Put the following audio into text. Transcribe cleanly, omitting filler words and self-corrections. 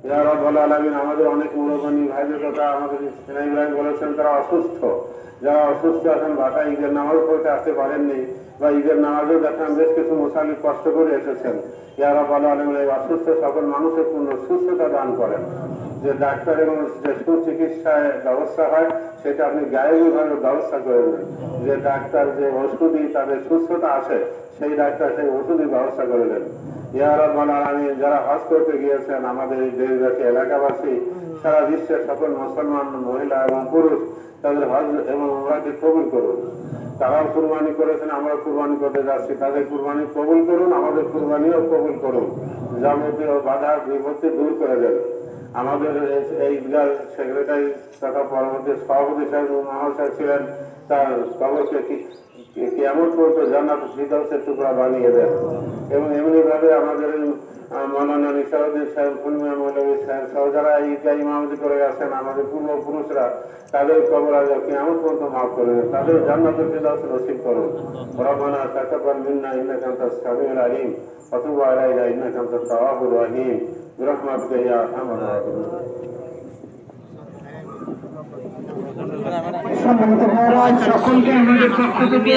ইয়া রাব্বাল আলামিন, আমাদের অনেক মুরব্বী ভাইদের কথা আমাদের সেনা ইব্রাহিম বলেছেন, তারা অসুস্থ। যারা অসুস্থ আছেন, বাসায় ঈদের নামাজ পড়তে আসতে পারেননি, বা ঈদের নামাজেও দেখেন বেশ কিছু মুসাল্লি কষ্ট করে এসেছেন। ইয়া রাব্বাল আলামিন, এই অসুস্থ সকল মানুষের পূর্ণ সুস্থতা দান করেন। যে ডাক্তার এবং যে সুচিকিৎসায় ব্যবস্থা হয়, সেটা আপনি গায়েবীভাবে ব্যবস্থা করে দেন। যে ডাক্তার যে ওষুধই তাদের সুস্থতা আছে, সেই ডাক্তার সেই ওষুধই ব্যবস্থা করে দেন। ইয়া রাব্বাল আলামিন, যারা হজ করতে গিয়েছেন, আমাদের এই দেশবাসী এলাকাবাসী, সারা বিশ্বের সকল মুসলমান মহিলা এবং পুরুষ, তাদের হজ এবং উমরাকে কবুল করুন। তারাও কুরবানি করেছেন, আমরা কুরবানি করতে যাচ্ছি, তাদের কুরবানি কবুল করুন, আমাদের কুরবানিও কবুল করুন। যাবতীয় বাধা বিপত্তি দূর করে দেন। আমাদের এই ঈদগাহ সেক্রেটারি তথা পরবর্তী সভাপতি সাহেব মহাশয় ছিলেন, তার কবরকে কিয়ামত পর্যন্ত জান্নাতুল ফিরদাউসের টুকরা বানিয়ে দেন। এবং এমনিভাবে আমাদের মৌলানা নিসারউদ্দিন সাহেব, ফুলমিয়া মৌলভী সাহেব সহ যারা এই ঈদগাহ ইমামতি করে গেছেন, আমাদের পূর্বপুরুষরা, তাদের কবর আজ কিয়ামত পর্যন্ত মাফ করে দেন, তাদের জান্নাতুল ফিরদাউস নসিব করুন। রব্বানা তাকাব্বাল মিন্না ইন্নাকা আনতাস সামিউল আলিম ওয়া তুব আলাইনা ইন্নাকা আনতাত তাওয়াবুর রহিম বিরহমাতিকা ইয়া আরহামার রাহিমিন। সকলকে আমাদের পক্ষ থেকে